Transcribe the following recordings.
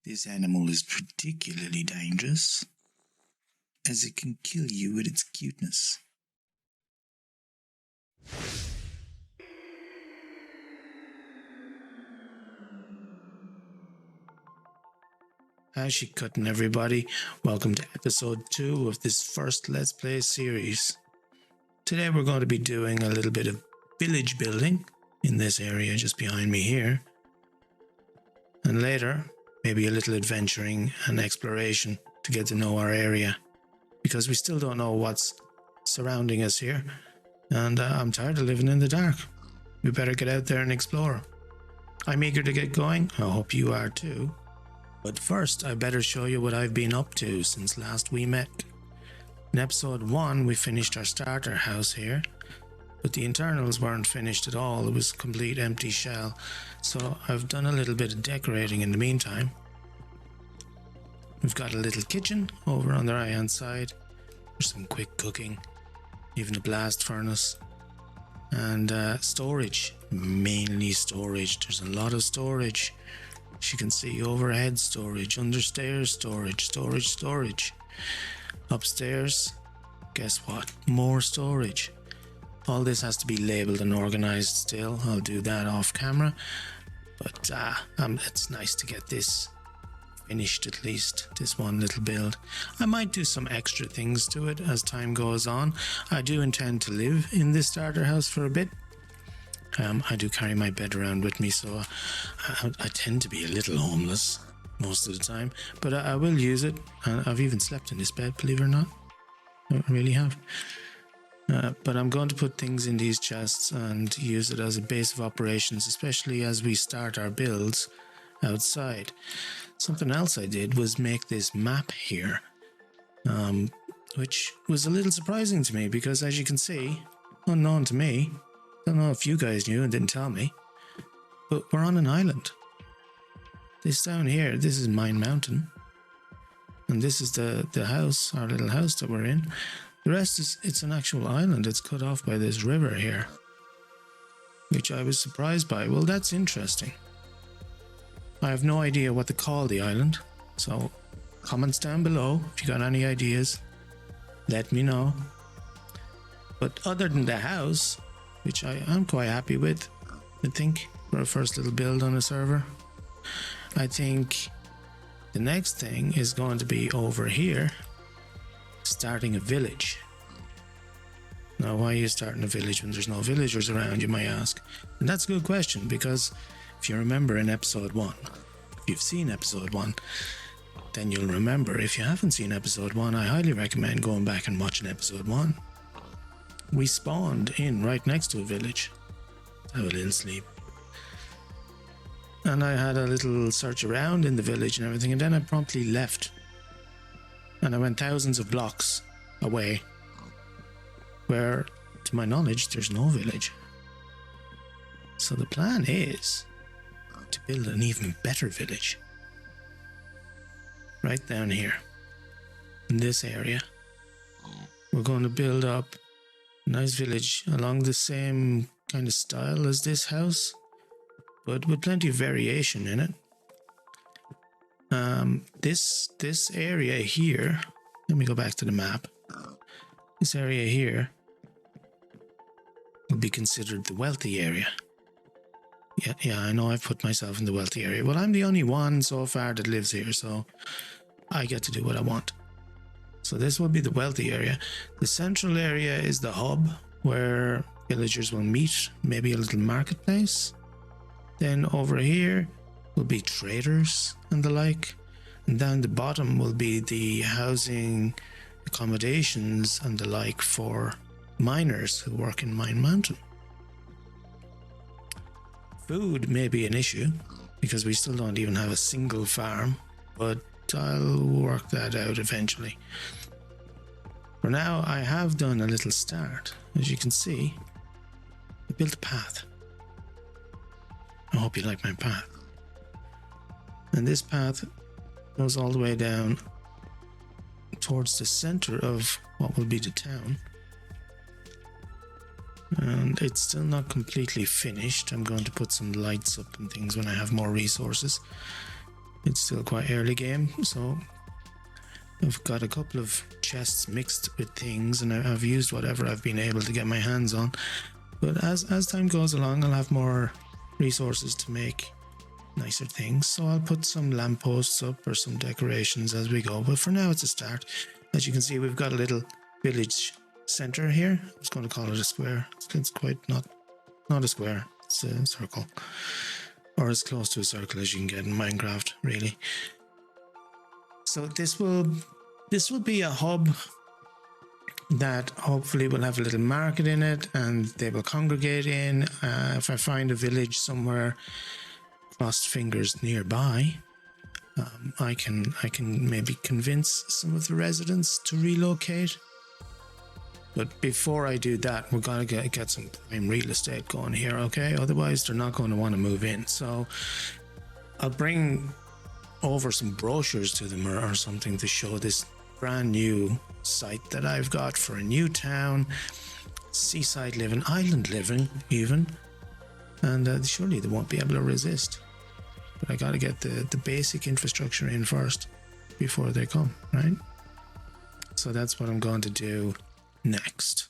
This animal is particularly dangerous, as it can kill you with its cuteness. How's you cutting, everybody? Welcome to episode 2 of this first Let's Play series. Today we're going to be doing a little bit of village building in this area just behind me here. And later, maybe a little adventuring and exploration to get to know our area. Because we still don't know what's surrounding us here. And I'm tired of living in the dark. We better get out there and explore. I'm eager to get going. I hope you are too. But first, I better show you what I've been up to since last we met. In episode 1, we finished our starter house here, but the internals weren't finished at all. It was a complete empty shell, so I've done a little bit of decorating in the meantime. We've got a little kitchen over on the right hand side for some quick cooking, even a blast furnace, and storage, mainly storage. There's a lot of storage. As you can see, overhead storage, understairs storage. Upstairs, guess what? More storage. All this has to be labeled and organized still. I'll do that off camera. But it's nice to get this finished, at least, this one little build. I might do some extra things to it as time goes on. I do intend to live in this starter house for a bit. I do carry my bed around with me, so I tend to be a little homeless most of the time, but I will use it. I've even slept in this bed, believe it or not. I really have. But I'm going to put things in these chests and use it as a base of operations, especially as we start our builds outside. Something else I did was make this map here, which was a little surprising to me because, as you can see, unknown to me, I don't know if you guys knew and didn't tell me, but we're on an island. This down here, this is Mine Mountain, and this is the house, our little house that we're in. The rest is, it's an actual island. It's cut off by this river here, which I was surprised by. Well, that's interesting. I have no idea what to call the island, so comments down below if you got any ideas, let me know. But other than the house, which I'm quite happy with, I think, for a first little build on a server, I think the next thing is going to be over here, starting a village. Now, why are you starting a village when there's no villagers around, you might ask? And that's a good question, because if you remember in episode 1, if you've seen episode 1, then you'll remember. If you haven't seen episode 1, I highly recommend going back and watching episode 1. We spawned in right next to a village. Have a little sleep. And I had a little search around in the village and everything, and then I promptly left. And I went thousands of blocks away, where, to my knowledge, there's no village. So the plan is to build an even better village. Right down here, in this area. We're going to build up a nice village along the same kind of style as this house, but with plenty of variation in it. This area here, let me go back to the map. This area here will be considered the wealthy area. Yeah, I know I've put myself in the wealthy area. Well, I'm the only one so far that lives here, so I get to do what I want. So this will be the wealthy area. The central area is the hub where villagers will meet, maybe a little marketplace. Then over here will be traders and the like. And down the bottom will be the housing, accommodations and the like for miners who work in Mine Mountain. Food may be an issue because we still don't even have a single farm, but I'll work that out eventually. For now, I have done a little start. As you can see, I built a path. I hope you like my path. And this path goes all the way down towards the center of what will be the town. And it's still not completely finished. I'm going to put some lights up and things when I have more resources. It's still quite early game, so I've got a couple of chests mixed with things, and I've used whatever I've been able to get my hands on. But as time goes along, I'll have more resources to make nicer things. So I'll put some lampposts up or some decorations as we go. But for now, it's a start. As you can see, we've got a little village center here. I was going to call it a square. It's quite not a square. It's a circle, or as close to a circle as you can get in Minecraft, really. So this will be a hub that hopefully will have a little market in it, and they will congregate in. If I find a village somewhere, crossed fingers, nearby, I can maybe convince some of the residents to relocate. But before I do that, we're gonna get some prime real estate going here, okay? Otherwise, they're not going to want to move in. So I'll bring over some brochures to them or something to show this brand new site that I've got for a new town, seaside living, island living even, and surely they won't be able to resist. But I got to get the basic infrastructure in first before they come, right? So that's what I'm going to do next.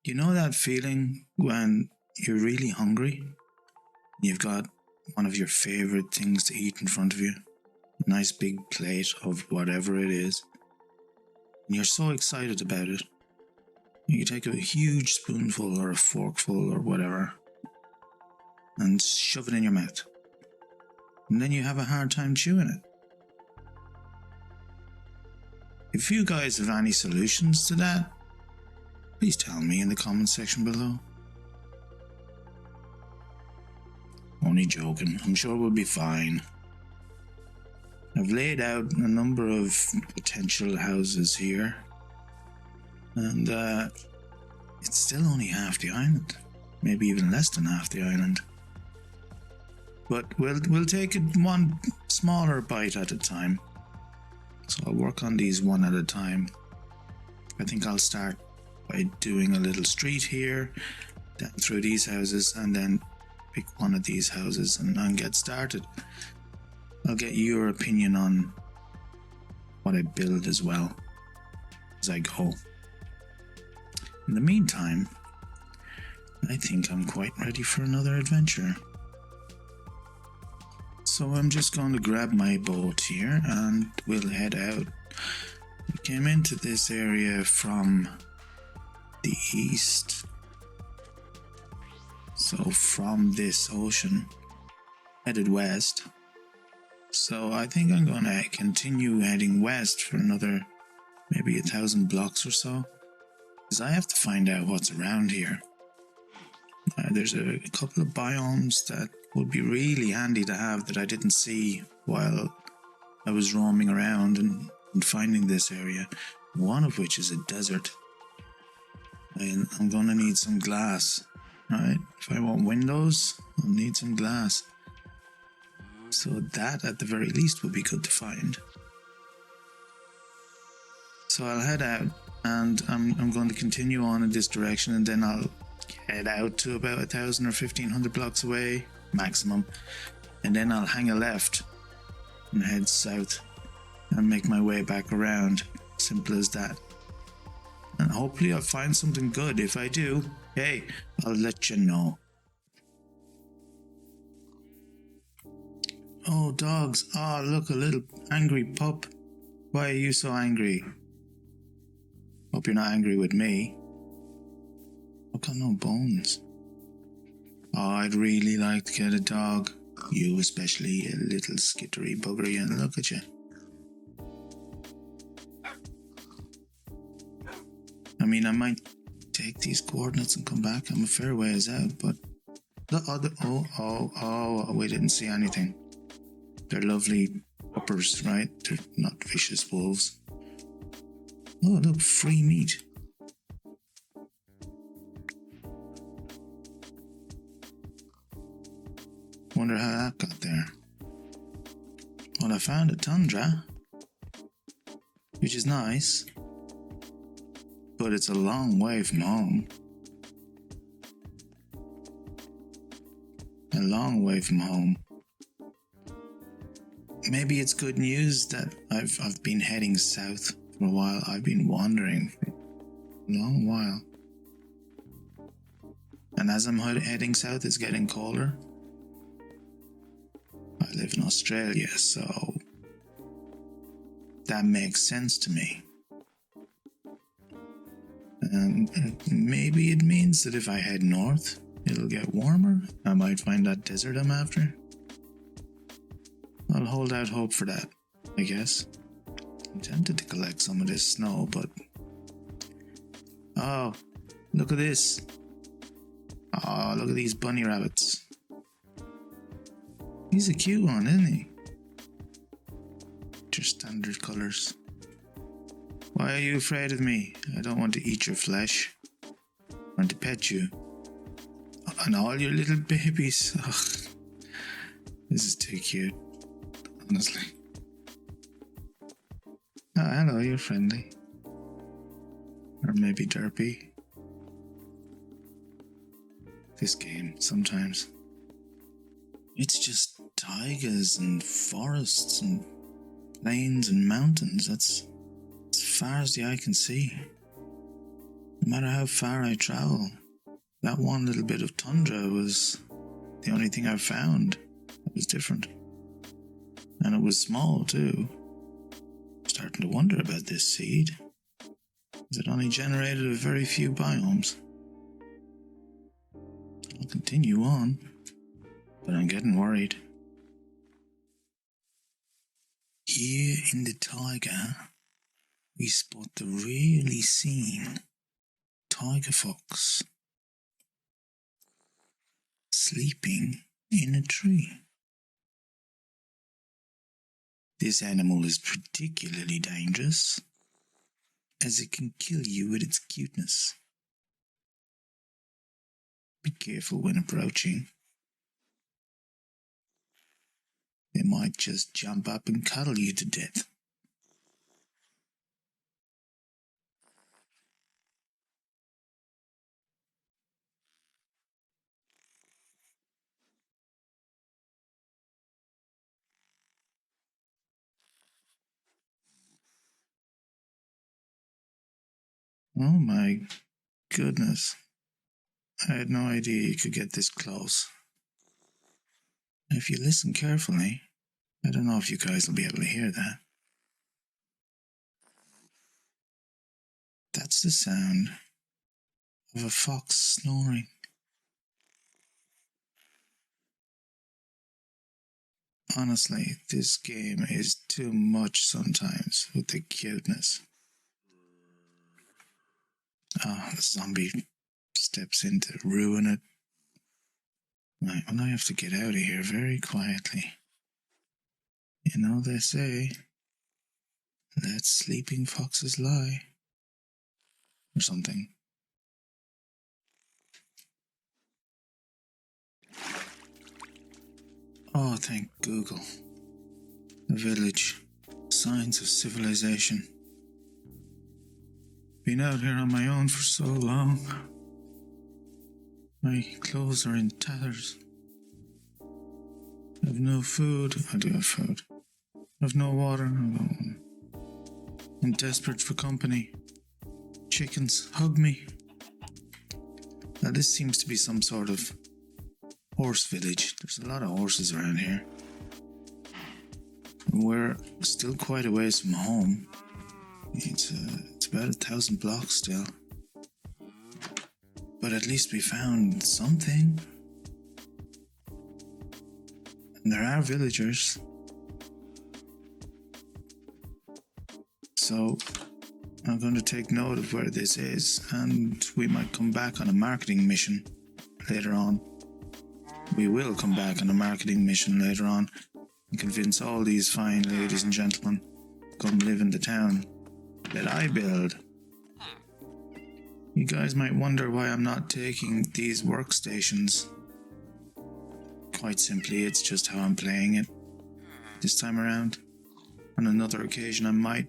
You know that feeling when you're really hungry? You've got one of your favorite things to eat in front of you, a nice big plate of whatever it is, and you're so excited about it. You take a huge spoonful or a forkful or whatever and shove it in your mouth, and then you have a hard time chewing it. If you guys have any solutions to that, please tell me in the comment section below. Only joking, I'm sure we'll be fine. I've laid out a number of potential houses here, and it's still only half the island, maybe even less than half the island. But we'll take it one smaller bite at a time. So I'll work on these one at a time. I think I'll start by doing a little street here, down through these houses, and then pick one of these houses and get started. I'll get your opinion on what I build as well as I go. In the meantime, I think I'm quite ready for another adventure. So I'm just going to grab my boat here and we'll head out. We came into this area from the east. So from this ocean, headed west. So I think I'm going to continue heading west for another maybe 1,000 blocks or so. Because I have to find out what's around here. There's a couple of biomes that would be really handy to have that I didn't see while I was roaming around and finding this area. One of which is a desert. And I'm going to need some glass, right? If I want windows, I'll need some glass. So that at the very least would be good to find. So I'll head out and I'm going to continue on in this direction, and then I'll head out to about 1,000 or 1,500 blocks away maximum, and then I'll hang a left and head south and make my way back around. Simple as that. And hopefully I'll find something good. If I do, hey, I'll let you know. Oh, dogs. Oh, look, a little angry pup. Why are you so angry? Hope you're not angry with me. I've got no bones. Oh, I'd really like to get a dog. You especially, a little skittery buggery, and look at you. I mean, I might take these coordinates and come back. I'm a fair ways out, but... we didn't see anything. They're lovely puppers, right? They're not vicious wolves. Oh, look, free meat. Wonder how that got there. Well, I found a tundra, which is nice, but it's a long way from home. A long way from home. Maybe it's good news that I've been heading south for a while. I've been wandering for a long while. And as I'm heading south, it's getting colder. I live in Australia, so that makes sense to me. And maybe it means that if I head north, it'll get warmer. I might find that desert I'm after. I'll hold out hope for that, I guess. I'm tempted to collect some of this snow, but... Oh, look at this. Oh, look at these bunny rabbits. He's a cute one, isn't he? Just standard colours. Why are you afraid of me? I don't want to eat your flesh. I want to pet you. And all your little babies. Ugh. This is too cute. Honestly. Oh, hello, you're friendly. Or maybe derpy. This game, sometimes. It's just taigas and forests and plains and mountains. That's as far as the eye can see. No matter how far I travel, that one little bit of tundra was the only thing I found that was different. And it was small too. I'm starting to wonder about this seed. Has it only generated a very few biomes? I'll continue on, but I'm getting worried. Here in the taiga, we spot the rarely seen tiger fox sleeping in a tree. This animal is particularly dangerous, as it can kill you with its cuteness. Be careful when approaching. They might just jump up and cuddle you to death. Oh my goodness. I had no idea you could get this close. If you listen carefully, I don't know if you guys will be able to hear that. That's the sound of a fox snoring. Honestly, this game is too much sometimes with the cuteness. Oh, the zombie steps in to ruin it. Right, well, I have to get out of here very quietly. You know, they say, let sleeping foxes lie. Or something. Oh, thank Google. A village. Signs of civilization. Been out here on my own for so long. My clothes are in tatters. I have no food. I do have food. I have no water. I'm desperate for company. Chickens, hug me. Now this seems to be some sort of horse village. There's a lot of horses around here. We're still quite a ways from home. It's about 1,000 blocks still. But at least we found something. And there are villagers. So I'm going to take note of where this is, and we might come back on a marketing mission later on. We will come back on a marketing mission later on and convince all these fine ladies and gentlemen to come live in the town that I build. You guys might wonder why I'm not taking these workstations. Quite simply, it's just how I'm playing it this time around. On another occasion, I might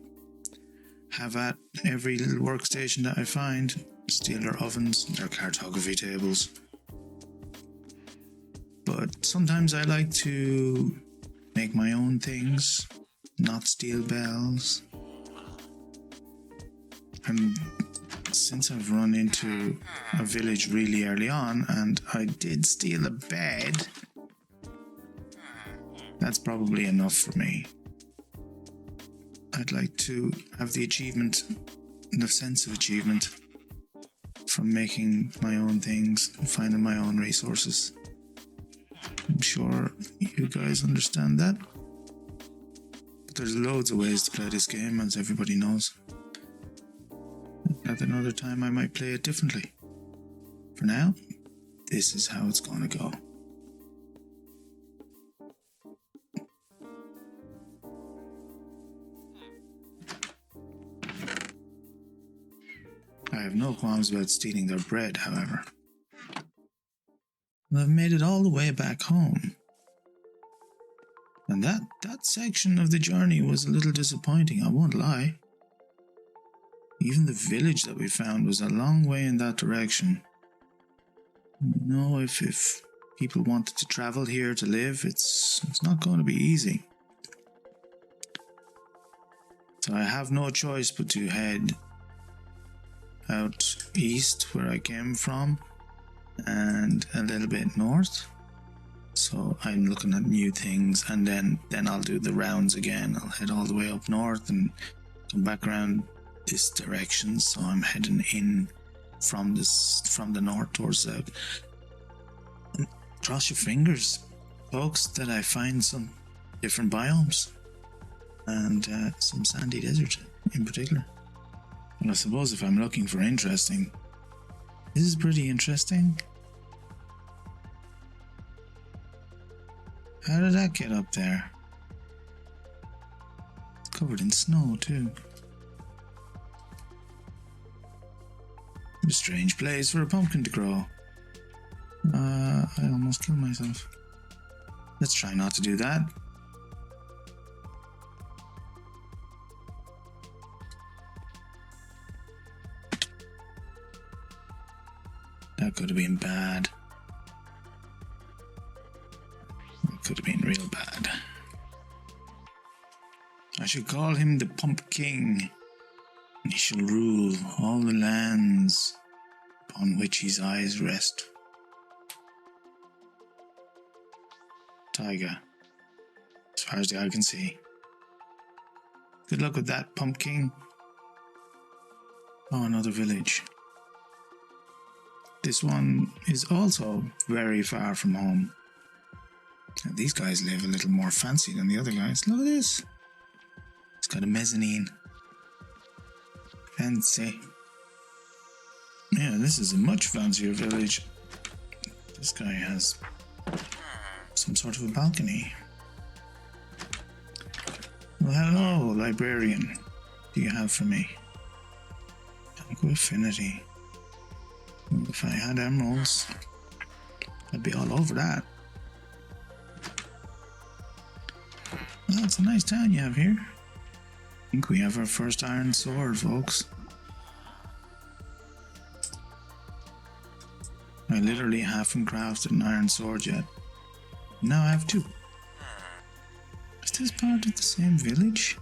have at every little workstation that I find, steal their ovens, their cartography tables. But sometimes I like to make my own things, not steal bells. And since I've run into a village really early on, and I did steal a bed, that's probably enough for me. I'd like to have the achievement, the sense of achievement from making my own things and finding my own resources. I'm sure you guys understand that. But there's loads of ways to play this game, as everybody knows. At another time I might play it differently. For now, this is how it's going to go. I have no qualms about stealing their bread, however. And I've made it all the way back home. And that section of the journey was a little disappointing, I won't lie. Even the village that we found was a long way in that direction. You know, if people wanted to travel here to live, it's not going to be easy. So I have no choice but to head out east where I came from and a little bit north. So I'm looking at new things, and then I'll do the rounds again. I'll head all the way up north and come back around this direction. So I'm heading in from the north towards south. And cross your fingers, folks, that I find some different biomes and some sandy desert in particular. And I suppose if I'm looking for interesting, this is pretty interesting. How did that get up there? It's covered in snow too. A strange place for a pumpkin to grow. I almost killed myself. Let's try not to do that. That could have been bad. It could have been real bad. I should call him the Pump King. He shall rule all the lands upon which his eyes rest. Taiga, as far as the eye can see. Good luck with that, pumpkin. Oh, another village. This one is also very far from home. And these guys live a little more fancy than the other guys. Look at this. It's got a mezzanine. Fancy. Yeah, this is a much fancier village. This guy has some sort of a balcony. Well, hello, librarian. What do you have for me? Chemical affinity. If I had emeralds, I'd be all over that. Well, it's a nice town you have here. I think we have our first iron sword, folks. I literally haven't crafted an iron sword yet. Now I have two. Is this part of the same village?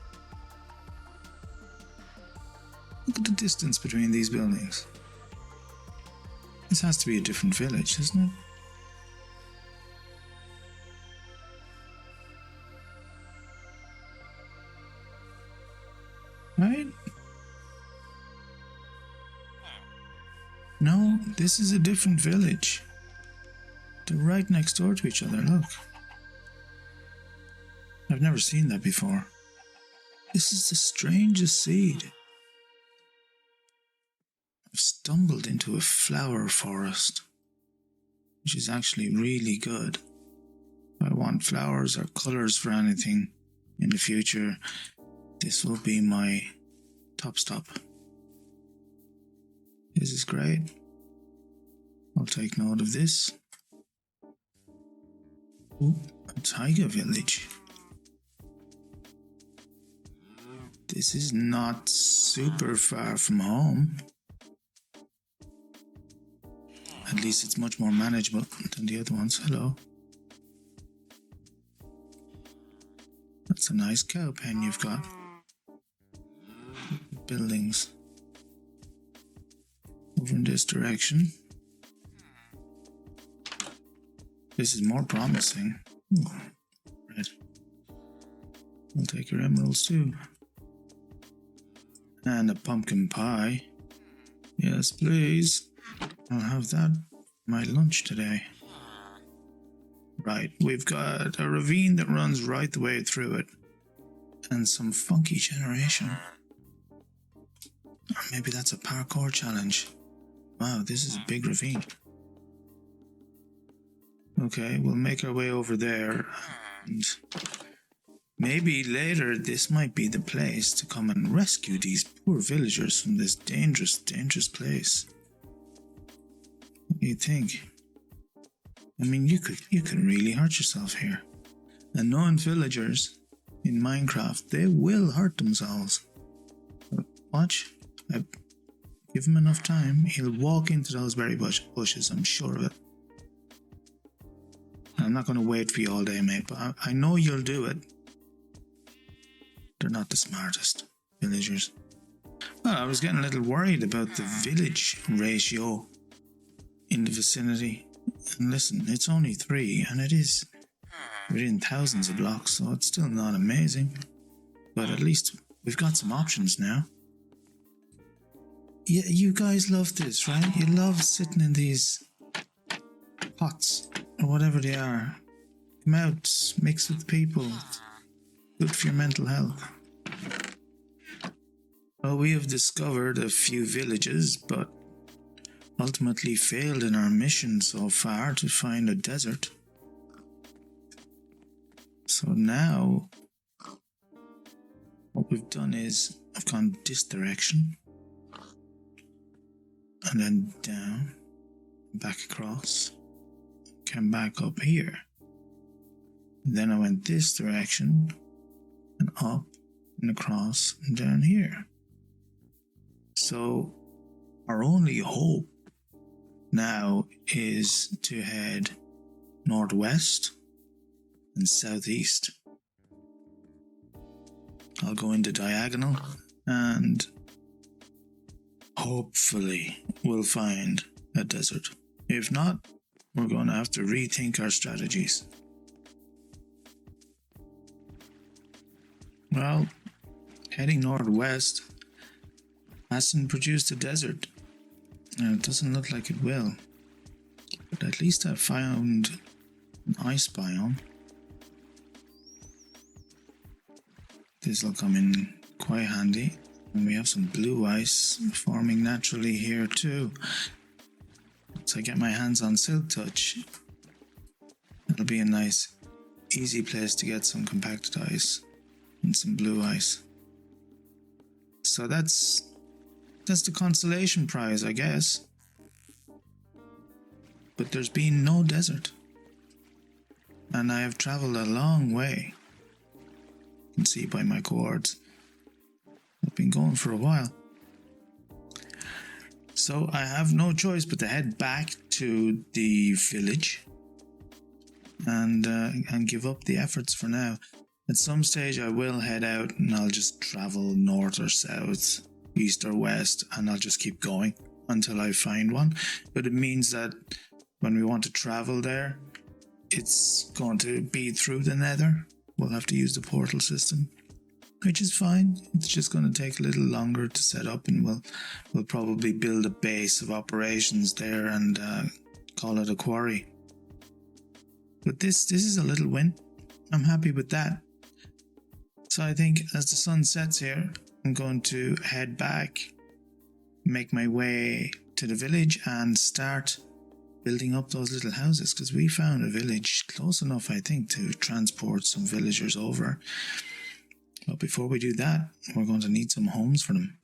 Look at the distance between these buildings. This has to be a different village, isn't it? Right? No, this is a different village. They're right next door to each other, look. I've never seen that before. This is the strangest seed. I've stumbled into a flower forest, which is actually really good. If I want flowers or colours for anything in the future, this will be my top stop. This is great. I'll take note of this. Ooh, a tiger village. This is not super far from home. At least it's much more manageable than the other ones. Hello. That's a nice cow pen you've got. Buildings. Over in this direction. This is more promising. Ooh, right. I'll take your emeralds too. And a pumpkin pie. Yes, please. I'll have that for my lunch today. Right, we've got a ravine that runs right the way through it. And some funky generation. Or maybe that's a parkour challenge. Wow, this is a big ravine. Okay, we'll make our way over there. And maybe later this might be the place to come and rescue these poor villagers from this dangerous, dangerous place. What do you think? I mean, you could really hurt yourself here. And knowing villagers in Minecraft, they will hurt themselves. But watch, I give him enough time, he'll walk into those berry bushes, I'm sure of it. I'm not going to wait for you all day, mate, but I know you'll do it. They're not the smartest villagers. Well, I was getting a little worried about the village ratio in the vicinity. And listen, it's only 3, and it is within thousands of blocks, so it's still not amazing. But at least we've got some options now. Yeah, you guys love this, right? You love sitting in these pots, or whatever they are. Come out, mix with people. Good for your mental health. Well, we have discovered a few villages, but ultimately failed in our mission so far to find a desert. So now, what we've done is, I've gone this direction, and then down, back across, came back up here. And then I went this direction, and up, and across, and down here. So, our only hope now is to head northwest and southeast. I'll go into diagonal and hopefully we'll find a desert. If not, we're going to have to rethink our strategies. Well, heading northwest hasn't produced a desert. It doesn't look like it will. But at least I found an ice biome. This will come in quite handy. And we have some blue ice forming naturally here too. Once I get my hands on Silk Touch, it'll be a nice, easy place to get some compacted ice and some blue ice. So that's the consolation prize, I guess. But there's been no desert. And I have traveled a long way. You can see by my cords. I've been going for a while. So I have no choice but to head back to the village and give up the efforts for now. At some stage I will head out and I'll just travel north or south, east or west, and I'll just keep going until I find one. But it means that when we want to travel there, it's going to be through the nether. We'll have to use the portal system, which is fine. It's just going to take a little longer to set up, and we'll probably build a base of operations there and call it a quarry. But this is a little win. I'm happy with that. So I think as the sun sets here, I'm going to head back, make my way to the village and start building up those little houses, because we found a village close enough, I think, to transport some villagers over. But before we do that, we're going to need some homes for them.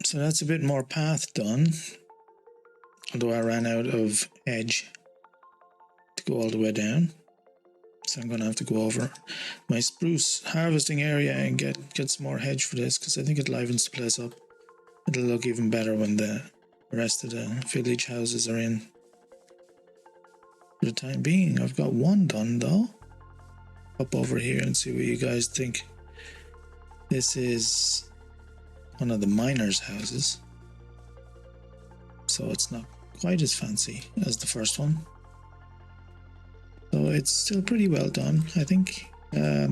So that's a bit more path done, although I ran out of edge to go all the way down. So I'm going to have to go over my spruce harvesting area and get some more hedge for this, because I think it livens the place up. It'll look even better when the rest of the village houses are in. For the time being, I've got one done though. Up over here and see what you guys think. This is one of the miners' houses, so it's not quite as fancy as the first one. So it's still pretty well done, I think. I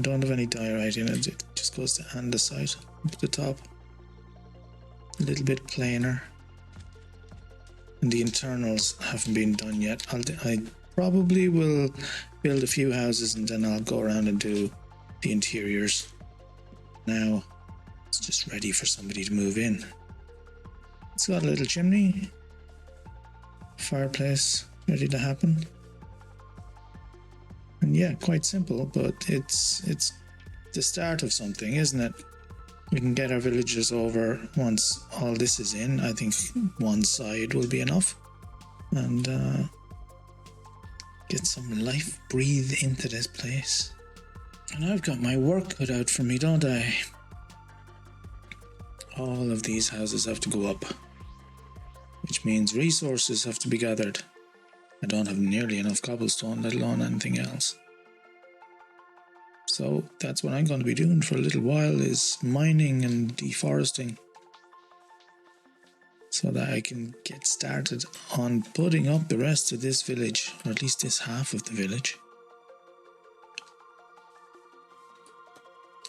don't have any diorite in it. It just goes to andesite up at the top. A little bit plainer. and the internals haven't been done yet. I probably will build a few houses and then I'll go around and do the interiors. Now it's just ready for somebody to move in. It's got a little chimney, fireplace ready to happen, and yeah, quite simple, but it's the start of something, isn't it? We can get our villagers over once all this is in. I think one side will be enough, and get some life breathed into this place. And I've got my work cut out for me, don't I? All of these houses have to go up, which means resources have to be gathered. I don't have nearly enough cobblestone, let alone anything else. So that's what I'm going to be doing for a little while, is mining and deforesting, so that I can get started on putting up the rest of this village, or at least this half of the village.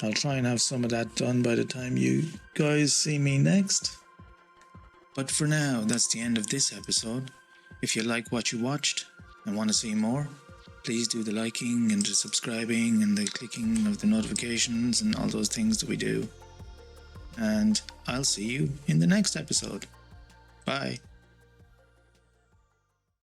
I'll try and have some of that done by the time you guys see me next. But for now, that's the end of this episode. If you like what you watched and want to see more, please do the liking and the subscribing and the clicking of the notifications and all those things that we do. And I'll see you in the next episode. Bye.